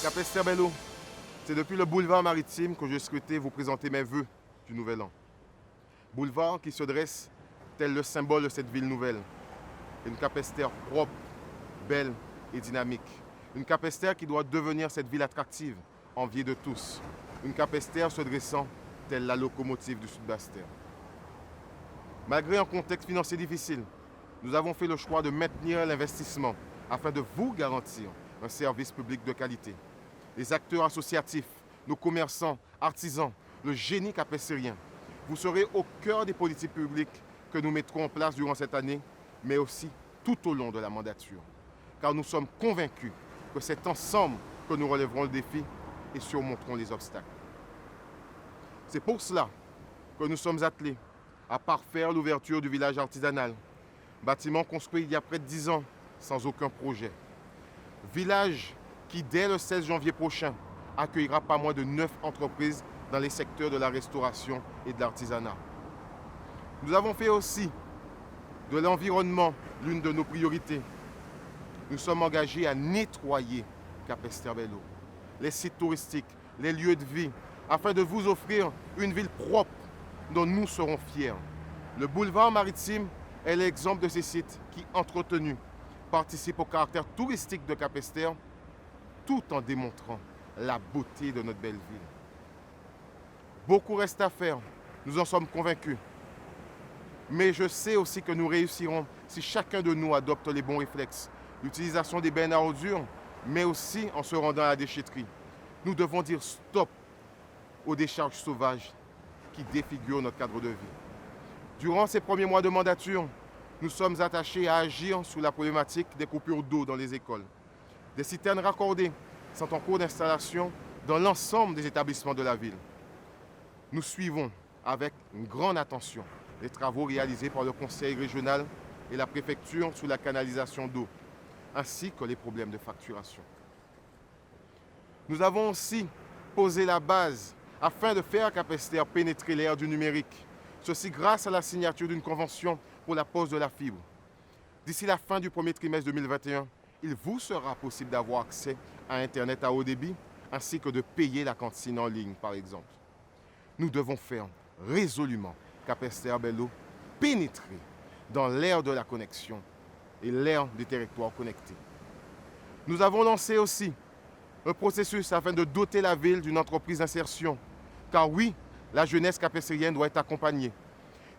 Capesterre-Belle-Eau, c'est depuis le boulevard maritime que je souhaitais vous présenter mes vœux du Nouvel An. Boulevard qui se dresse tel le symbole de cette ville nouvelle. Une Capesterre propre, belle et dynamique. Une Capesterre qui doit devenir cette ville attractive, enviée de tous. Une Capesterre se dressant telle la locomotive du Sud-Basse-Terre. Malgré un contexte financier difficile, nous avons fait le choix de maintenir l'investissement afin de vous garantir un service public de qualité. Les acteurs associatifs, nos commerçants, artisans, le génie capestérien, vous serez au cœur des politiques publiques que nous mettrons en place durant cette année, mais aussi tout au long de la mandature. Car nous sommes convaincus que c'est ensemble que nous relèverons le défi et surmonterons les obstacles. C'est pour cela que nous sommes attelés à parfaire l'ouverture du village artisanal, bâtiment construit il y a près de 10 ans sans aucun projet. Village qui, dès le 16 janvier prochain, accueillera pas moins de 9 entreprises dans les secteurs de la restauration et de l'artisanat. Nous avons fait aussi de l'environnement l'une de nos priorités. Nous sommes engagés à nettoyer Capesterre-Belle-Eau, les sites touristiques, les lieux de vie, afin de vous offrir une ville propre dont nous serons fiers. Le boulevard maritime est l'exemple de ces sites qui, entretenus, participent au caractère touristique de Capesterre, tout en démontrant la beauté de notre belle ville. Beaucoup reste à faire, nous en sommes convaincus. Mais je sais aussi que nous réussirons si chacun de nous adopte les bons réflexes, l'utilisation des bennes à ordures, mais aussi en se rendant à la déchetterie. Nous devons dire stop aux décharges sauvages qui défigurent notre cadre de vie. Durant ces premiers mois de mandature, nous sommes attachés à agir sur la problématique des coupures d'eau dans les écoles. Des citernes raccordées sont en cours d'installation dans l'ensemble des établissements de la ville. Nous suivons avec une grande attention les travaux réalisés par le conseil régional et la préfecture sur la canalisation d'eau, ainsi que les problèmes de facturation. Nous avons aussi posé la base afin de faire Capesterre pénétrer l'ère du numérique. Ceci grâce à la signature d'une convention pour la pose de la fibre. D'ici la fin du premier trimestre 2021, il vous sera possible d'avoir accès à Internet à haut débit, ainsi que de payer la cantine en ligne, par exemple. Nous devons faire résolument Capesterre-Belle-Eau pénétrer dans l'ère de la connexion et l'ère des territoires connectés. Nous avons lancé aussi un processus afin de doter la ville d'une entreprise d'insertion. Car oui, la jeunesse capestérienne doit être accompagnée.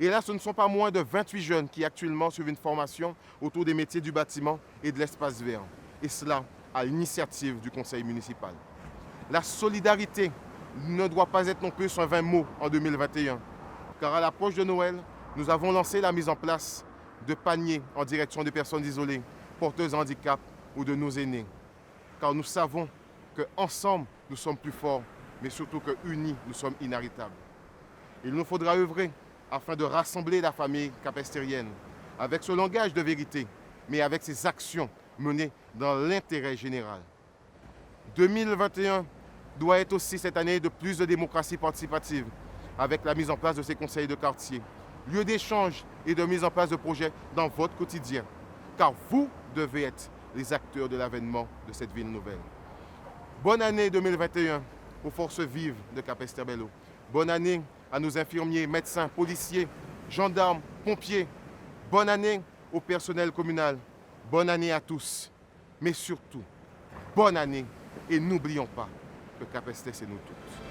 Et là, ce ne sont pas moins de 28 jeunes qui actuellement suivent une formation autour des métiers du bâtiment et de l'espace vert. Et cela à l'initiative du conseil municipal. La solidarité ne doit pas être non plus un vain mot en 2021. Car à l'approche de Noël, nous avons lancé la mise en place de paniers en direction des personnes isolées, porteuses de handicap ou de nos aînés. Car nous savons qu'ensemble, nous sommes plus forts, mais surtout qu'unis, nous sommes inarrêtables. Il nous faudra œuvrer afin de rassembler la famille capestérienne avec ce langage de vérité, mais avec ces actions menées dans l'intérêt général. 2021 doit être aussi cette année de plus de démocratie participative, avec la mise en place de ces conseils de quartier, lieu d'échange et de mise en place de projets dans votre quotidien, car vous devez être les acteurs de l'avènement de cette ville nouvelle. Bonne année 2021 aux forces vives de Capesterre-Belle-Eau. Bonne année à nos infirmiers, médecins, policiers, gendarmes, pompiers. Bonne année au personnel communal. Bonne année à tous. Mais surtout, bonne année et n'oublions pas que Capesterre, c'est nous tous.